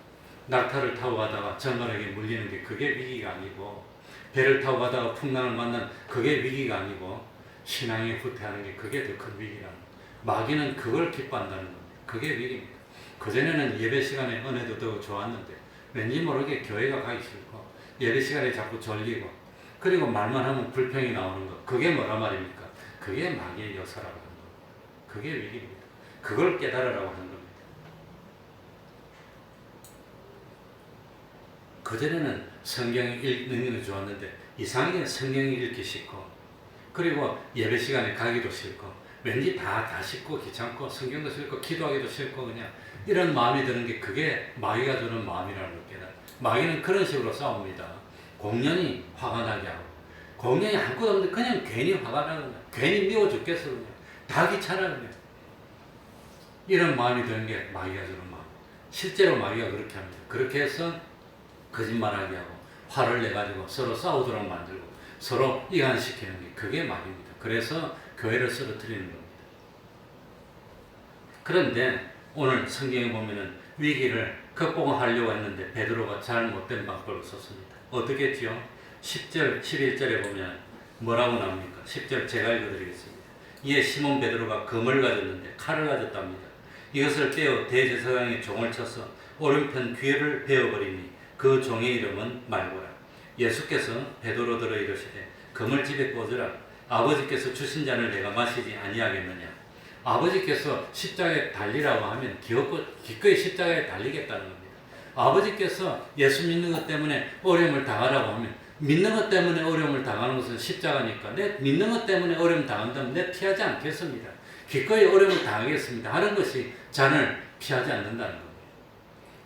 S2: 낙타를 타고 가다가 정갈에게 물리는 게 그게 위기가 아니고, 배를 타고 가다가 풍랑을 만난 그게 위기가 아니고, 신앙이 후퇴하는 게 그게 더 큰 위기라는 겁니다. 마귀는 그걸 기뻐한다는 겁니다. 그게 위기입니다. 그전에는 예배 시간에 은혜도 더 좋았는데 왠지 모르게 교회가 가기 싫고 예배 시간에 자꾸 졸리고, 그리고 말만 하면 불평이 나오는 것, 그게 뭐란 말입니까? 그게 마귀의 역사라고 하는 겁니다. 그게 위기입니다. 그걸 깨달으라고 하는 겁니다. 그전에는 성경 읽는 게 좋았는데 이상하게 성경 읽기 싫고, 그리고 예배 시간에 가기도 싫고, 왠지 다 싫고 귀찮고 성경도 싫고 기도하기도 싫고 그냥 이런 마음이 드는 게 그게 마귀가 주는 마음이라는 걸 깨달아요. 마귀는 그런 식으로 싸웁니다. 공연히 화가 나게 하고, 공연이 아무것도 없는데 그냥 괜히 화가 나는 거야. 괜히 미워 죽겠어 그냥. 다 귀찮아 그냥. 이런 마음이 드는 게 마귀가 주는 마음. 실제로 마귀가 그렇게 합니다. 그렇게 해서 거짓말하게 하고 화를 내가지고 서로 싸우도록 만들고 서로 이간시키는 게 그게 마귀입니다. 그래서 교회를 쓰러뜨리는 겁니다. 그런데 오늘 성경에 보면은 위기를 극복하려고 했는데 베드로가 잘못된 방법을 썼습니다. 어떻게 했지요? 10절, 11절에 보면 뭐라고 나옵니까? 10절 제가 읽어드리겠습니다. 이에 시몬 베드로가 검을 가졌는데 칼을 가졌답니다. 이것을 떼어 대제사장의 종을 쳐서 오른편 귀를 베어버리니 그 종의 이름은 말고라. 예수께서 베드로들어 이르시되 검을 집에 꽂으라. 아버지께서 주신 잔을 내가 마시지 아니하겠느냐. 아버지께서 십자가에 달리라고 하면 기꺼이 십자가에 달리겠다는 겁니다. 아버지께서 예수 믿는 것 때문에 어려움을 당하라고 하면 믿는 것 때문에 어려움을 당하는 것은 십자가니까 내 믿는 것 때문에 어려움 당한다면 내 피하지 않겠습니다. 기꺼이 어려움을 당하겠습니다 하는 것이 잔을 피하지 않는다는 겁니다.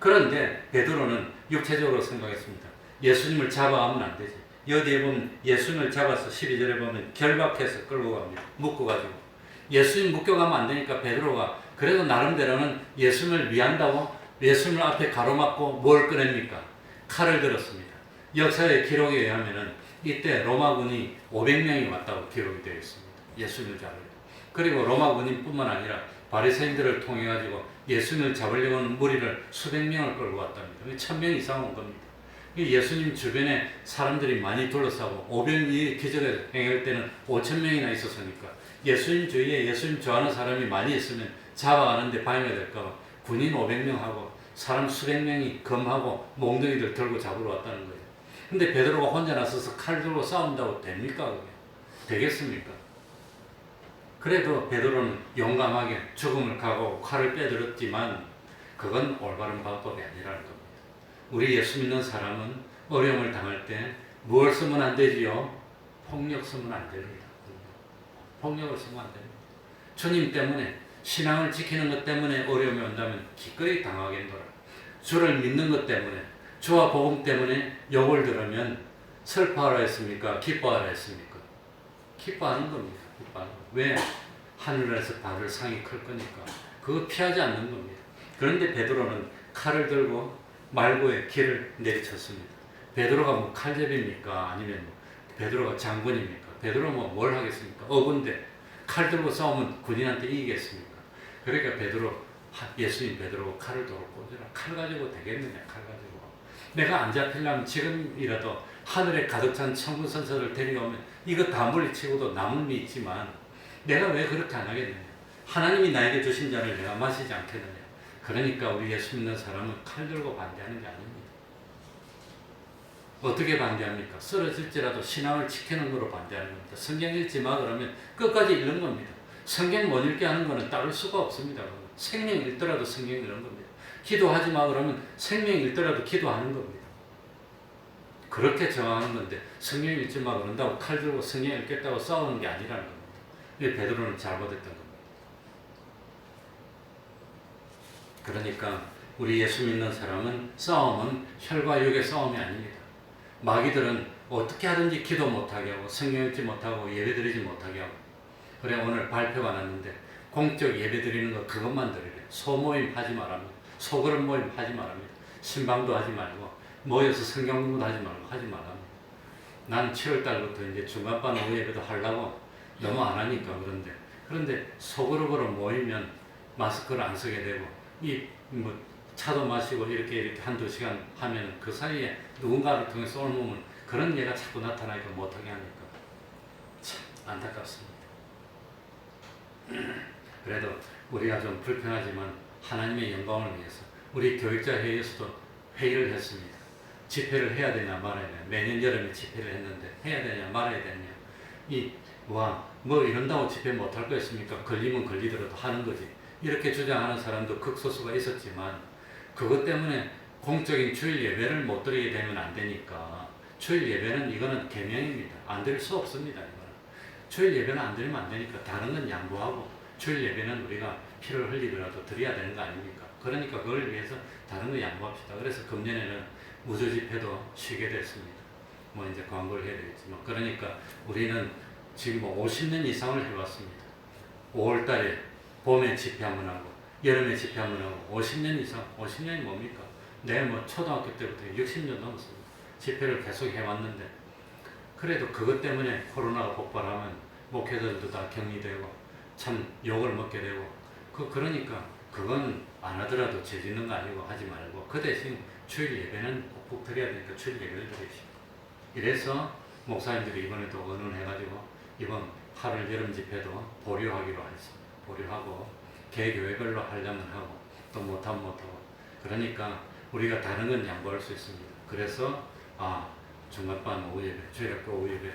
S2: 그런데 베드로는 육체적으로 생각했습니다. 예수님을 잡아가면 안 되지. 여기에 보면 예수님을 잡아서 12절에 보면 결박해서 끌고 갑니다. 묶어가지고. 예수님 묶여가면 안 되니까 베드로가 그래도 나름대로는 예수님을 위한다고 예수님을 앞에 가로막고 뭘 꺼냅니까? 칼을 들었습니다. 역사의 기록에 의하면 이때 로마군이 500명이 왔다고 기록이 되어 있습니다. 예수님을 잡으려고. 그리고 로마군인뿐만 아니라 바리새인들을 통해 가지고 예수님을 잡으려고 하는 무리를 수백 명을 끌고 왔답니다. 1000명 이상 온 겁니다. 예수님 주변에 사람들이 많이 둘러싸고 500명이 기적을 행할 때는 5000명이나 있었으니까 예수님 주위에 예수님 좋아하는 사람이 많이 있으면 잡아가는데 방해가 될까봐 군인 500명하고 사람 수백 명이 검하고 몽둥이들 들고 잡으러 왔다는 거예요. 근데 베드로가 혼자 나서서 칼 들고 싸운다고 됩니까? 그게? 되겠습니까? 그래도 베드로는 용감하게 죽음을 각오하고 칼을 빼들었지만 그건 올바른 방법이 아니라는 겁니다. 우리 예수 믿는 사람은 어려움을 당할 때 무엇을 쓰면 안 되지요? 폭력 쓰면 안 됩니다. 폭력을 쓰면 안 됩니다. 주님 때문에 신앙을 지키는 것 때문에 어려움이 온다면 기꺼이 당하겠노라. 주를 믿는 것 때문에 주와 복음 때문에 욕을 들으면 슬퍼하라 했습니까? 기뻐하라 했습니까? 기뻐하는 겁니다. 기뻐하는 겁니다. 왜? 하늘에서 받을 상이 클 거니까. 그거 피하지 않는 겁니다. 그런데 베드로는 칼을 들고 말고의 길을 내리쳤습니다. 베드로가 뭐 칼잡이입니까? 아니면 베드로가 장군입니까? 베드로 뭐 뭘 하겠습니까? 어군데 칼 들고 싸우면 군인한테 이기겠습니까? 그러니까 예수님 베드로가 칼을 들고 꽂으라. 칼 가지고 되겠느냐? 칼 가지고. 내가 안 잡히려면 지금이라도 하늘에 가득 찬 천군 선사를 데려오면 이거 다 물리치고도 남음이 있지만 내가 왜 그렇게 안 하겠느냐? 하나님이 나에게 주신 잔을 내가 마시지 않겠느냐? 그러니까 우리 예수 믿는 사람은 칼 들고 반대하는 게 아닙니다. 어떻게 반대합니까? 쓰러질지라도 신앙을 지키는 거로 반대하는 겁니다. 성경 읽지 마 그러면 끝까지 읽는 겁니다. 성경 못 읽게 하는 거는 따를 수가 없습니다. 생명 읽더라도 성경 읽는 겁니다. 기도하지 마 그러면 생명 읽더라도 기도하는 겁니다. 그렇게 정하는 건데 성경 읽지 마 그런다고 칼 들고 성경 읽겠다고 싸우는 게 아니라는 겁니다. 이게 베드로는 잘못했던 겁니다. 그러니까 우리 예수 믿는 사람은 싸움은 혈과 육의 싸움이 아닙니다. 마귀들은 어떻게 하든지 기도 못하게 하고 성경 읽지 못하고 예배드리지 못하게 하고 그래 오늘 발표가 났는데 공적 예배드리는 거 그것만 드리래. 소모임 하지 말랍니다. 소그룹 모임 하지 말랍니다. 신방도 하지 말고 모여서 성경 공부도 하지 말라. 나는 7월 달부터 이제 중간반 오후 예배도 하려고 너무 안 하니까 그런데 속으로 모이면 마스크를 안 쓰게 되고 뭐 차도 마시고 이렇게 한두 시간 하면 그 사이에 누군가를 통해서 옮으면 그런 예가 자꾸 나타나니까 못하게 하니까 참 안타깝습니다. 그래도 우리가 좀 불편하지만 하나님의 영광을 위해서 우리 교육자 회의에서도 회의를 했습니다. 집회를 해야 되냐 말아야 되냐. 매년 여름에 집회를 했는데 해야 되냐 말아야 되냐. 뭐 이런다고 집회 못할 거 있습니까? 걸리면 걸리더라도 하는 거지. 이렇게 주장하는 사람도 극소수가 있었지만 그것 때문에 공적인 주일 예배를 못 드리게 되면 안 되니까 주일 예배는 이거는 계명입니다. 안 드릴 수 없습니다. 이거는. 주일 예배는 안 드리면 안 되니까 다른 건 양보하고 주일 예배는 우리가 피를 흘리더라도 드려야 되는 거 아닙니까? 그러니까 그걸 위해서 다른 거 양보합시다. 그래서 금년에는 무주 집회도 쉬게 됐습니다. 뭐 이제 광고를 해야 되겠지만 그러니까 우리는 지금 50년 이상을 해왔습니다. 5월 달에 봄에 집회 한번 하고 여름에 집회 한번 하고 50년 이상, 50년이 뭡니까? 내가 뭐 초등학교 때부터 60년 넘었습니다. 집회를 계속 해왔는데 그래도 그것 때문에 코로나가 폭발하면 목회자들도 다 격리되고 참 욕을 먹게 되고 그러니까 그건 안 하더라도 죄 짓는 거 아니고 하지 말고 그 대신 주일 예배는 꼭 드려야 되니까 주일 예배를 드리십시오. 이래서 목사님들이 이번에도 의논해가지고 이번 8월 여름 집회도 보류하기로 했습니다. 보류하고 개교회별로 하려면 하고 또 못하면 못하고 그러니까 우리가 다른 건 양보할 수 있습니다. 그래서 중간반 오후 예배, 주일학교 오후 예배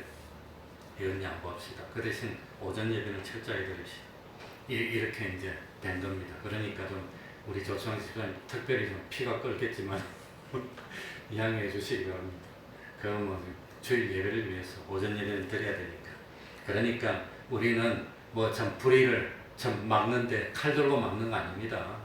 S2: 이건 양보합시다. 그 대신 오전 예배는 철저히 드립시다. 이렇게 이제 된 겁니다. 그러니까 좀 우리 조수왕 집사님 특별히 좀 피가 끓겠지만 이양해 주시기 바랍니다. 그건 뭐 주일 예배를 위해서 오전 예배를 드려야 되니까. 그러니까 우리는 뭐 참 불의를 참 막는데 칼 들고 막는 거 아닙니다.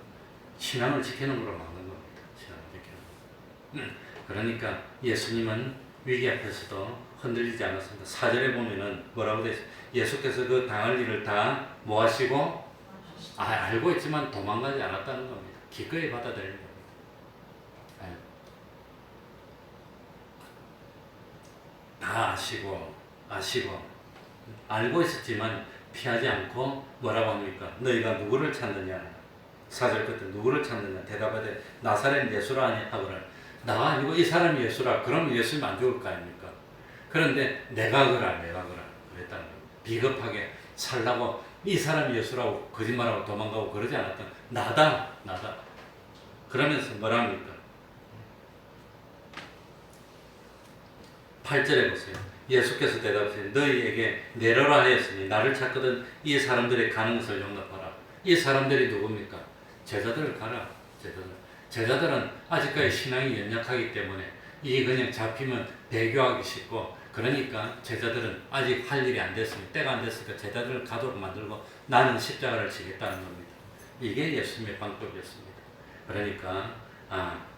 S2: 신앙을 지키는 거로 막는 겁니다. 신앙을 지키는 거. 그러니까 예수님은 위기 앞에서도 흔들리지 않았습니다. 4절에 보면은 뭐라고 되어 있어요? 예수께서 그 당할 일을 다 뭐 하시고 알고 있지만 도망가지 않았다는 겁니다. 기꺼이 받아들이는 겁니다. 다 아시고 알고 있었지만 피하지 않고 뭐라고 합니까? 너희가 누구를 찾느냐? 4절 끝에 누구를 찾느냐? 대답하되 나사렛 예수라 하거늘 나가 아니고 이 사람이 예수라. 그럼 예수님 안 죽을 거 아닙니까? 그런데 내가 그랬다는 거예요. 비겁하게 살라고 이 사람이 예수라고 거짓말하고 도망가고 그러지 않았던 나다. 그러면서 뭐라 합니까? 8절에 보세요. 예수께서 대답하시되 너희에게 내려라 하였으니 나를 찾거든 이 사람들의 가는 것을 용납하라. 이 사람들이 누굽니까? 제자들을 가라. 제자들은 아직까지 신앙이 연약하기 때문에 이 그냥 잡히면 배교하기 쉽고 그러니까 제자들은 아직 할 일이 안 됐으니 때가 안 됐으니까 제자들을 가도록 만들고 나는 십자가를 지겠다는 겁니다. 이게 예수님의 방법이었습니다. 그러니까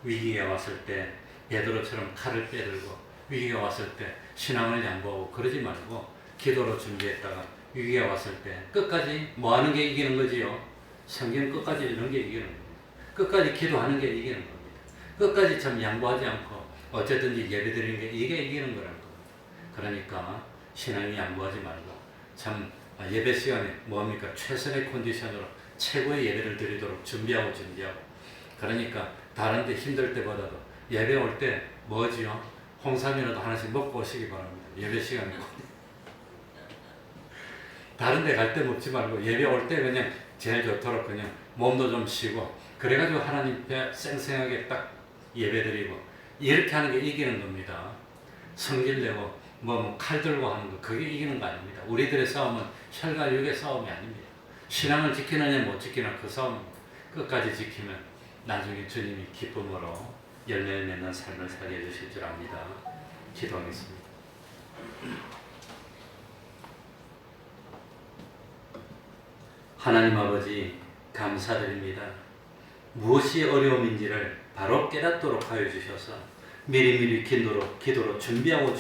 S2: 위기가 왔을 때 베드로처럼 칼을 빼들고 위기가 왔을 때 신앙을 양보하고 그러지 말고 기도로 준비했다가 위기가 왔을 때 끝까지 뭐 하는 게 이기는 거지요? 성경 끝까지 이런 게 이기는 겁니다. 끝까지 기도하는 게 이기는 겁니다. 끝까지 참 양보하지 않고 어쨌든지 예배 드리는 게 이게 이기는 거라는 겁니다. 그러니까 신앙이 양보하지 말고 참 예배 시간에 뭡니까? 최선의 컨디션으로 최고의 예배를 드리도록 준비하고 그러니까 다른 데 힘들 때보다도 예배 올 때 뭐지요? 홍삼이라도 하나씩 먹고 오시기 바랍니다. 예배 시간에 다른 데 갈 때 먹지 말고 예배 올 때 그냥 제일 좋도록 그냥 몸도 좀 쉬고 그래가지고 하나님 배 쌩쌩하게 딱 예배 드리고 이렇게 하는 게 이기는 겁니다. 성질 내고 뭐 칼 들고 하는 거 그게 이기는 거 아닙니다. 우리들의 싸움은 혈과 육의 싸움이 아닙니다. 신앙을 지키느냐 못 지키느냐 그 싸움입니다. 끝까지 지키면 나중에 주님이 기쁨으로 열매를 맺는 삶을 살게 해주실 줄 압니다. 기도하겠습니다. 하나님 아버지 감사드립니다. 무엇이 어려움인지를 바로 깨닫도록 하여 주셔서 미리미리 기도로 준비하고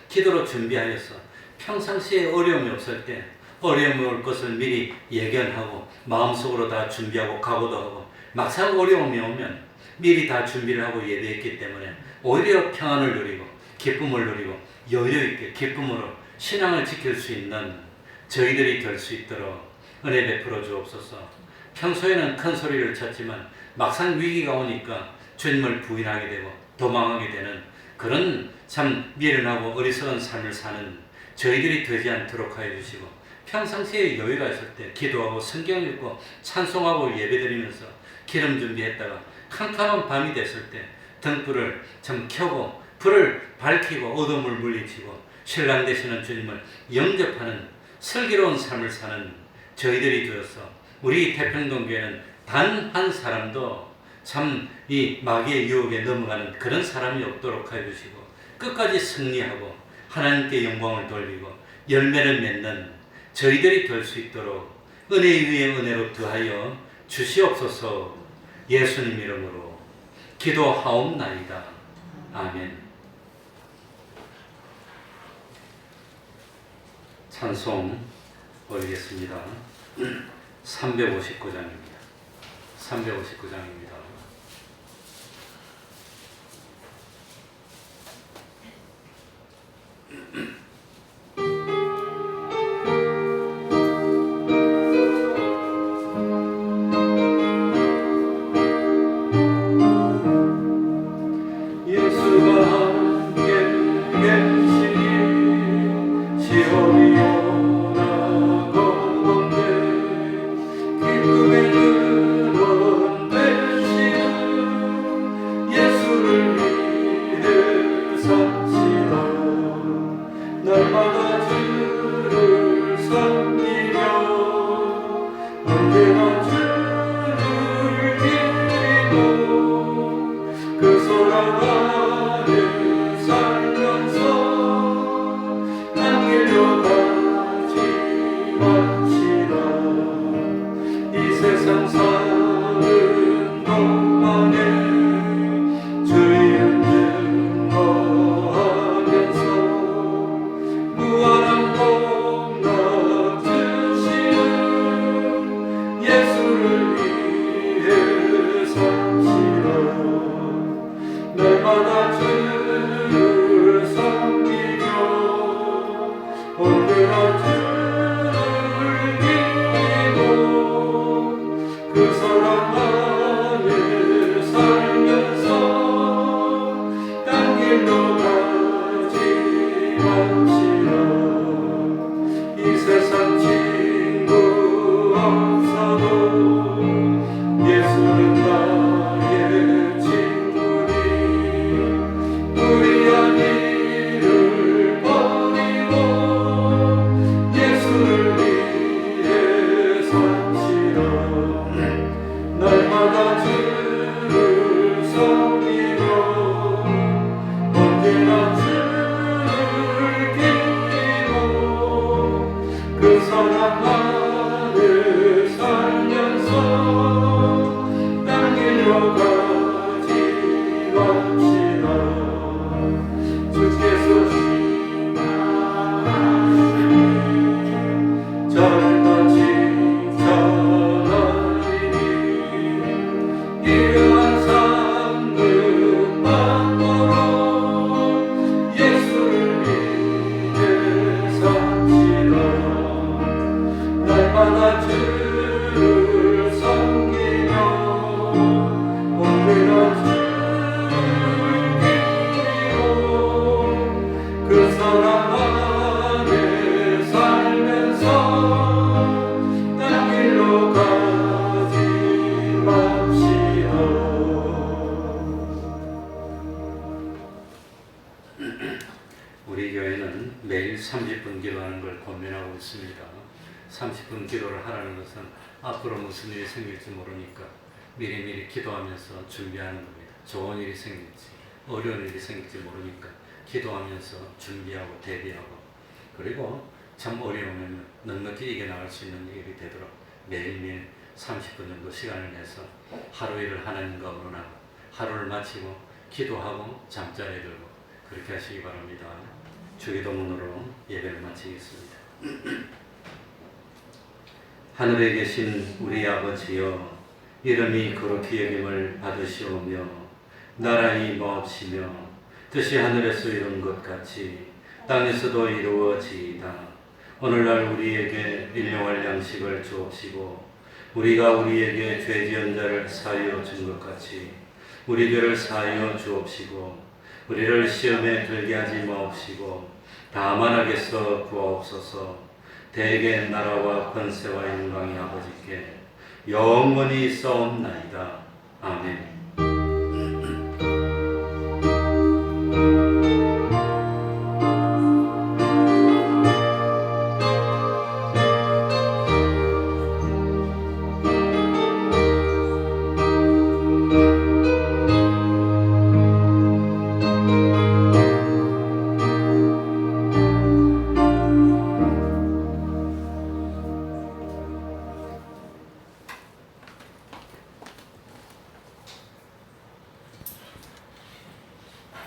S2: 기도로 준비하여서 평상시에 어려움이 없을 때 어려움이 올 것을 미리 예견하고 마음속으로 다 준비하고 각오도 하고 막상 어려움이 오면
S1: 미리 다 준비를 하고 예배했기 때문에 오히려 평안을 누리고 기쁨을 누리고 여유있게 기쁨으로 신앙을 지킬 수 있는 저희들이 될 수 있도록 은혜 베풀어 주옵소서. 평소에는 큰 소리를 쳤지만 막상 위기가 오니까 주님을 부인하게 되고 도망하게 되는 그런 참 미련하고 어리석은 삶을 사는 저희들이 되지 않도록 하여 주시고, 평상시에 여유가 있을 때 기도하고 성경 읽고 찬송하고 예배드리면서 기름 준비했다가 캄캄한 밤이 됐을 때 등불을 참 켜고 불을 밝히고 어둠을 물리치고 신랑 되시는 주님을 영접하는 슬기로운 삶을 사는 저희들이 되어서 우리 태평동교회는 단 한 사람도 참 이 마귀의 유혹에 넘어가는 그런 사람이 없도록 하여 주시고, 끝까지 승리하고 하나님께 영광을 돌리고 열매를 맺는 저희들이 될 수 있도록 은혜 위에 은혜로 더하여 주시옵소서. 예수님 이름으로 기도하옵나이다. 아멘. 찬송 올리겠습니다. 359장입니다. 359장입니다. 우리 교회는 매일 30분 기도하는 걸 권면하고 있습니다. 30분 기도를 하라는 것은 앞으로 무슨 일이 생길지 모르니까 미리미리 기도하면서 준비하는 겁니다. 좋은 일이 생길지 어려운 일이 생길지 모르니까 기도하면서 준비하고 대비하고, 그리고 참 어려우면 넉넉히 이겨나갈 수 있는 일이 되도록 매일매일 30분 정도 시간을 내서 하루 일을 하나님과 의논하고 하루를 마치고 기도하고 잠자리에 들고 그렇게 하시기 바랍니다. 주기도문으로 예배를 마치겠습니다. 하늘에 계신 우리 아버지여, 이름이 거룩히 여김을 받으시오며 나라의 마옵시며 뜻이 하늘에서 이룬 것 같이 땅에서도 이루어지이다. 오늘날 우리에게 일용할 양식을 주옵시고 우리가 우리에게 죄 지은 자를 사하여 준 것 같이 우리 죄를 사하여 주옵시고 우리를 시험에 들게 하지 마옵시고 다만 악에서 구하옵소서. 대개 나라와 권세와 영광이 아버지께 영원히 있사옵나이다. 아멘.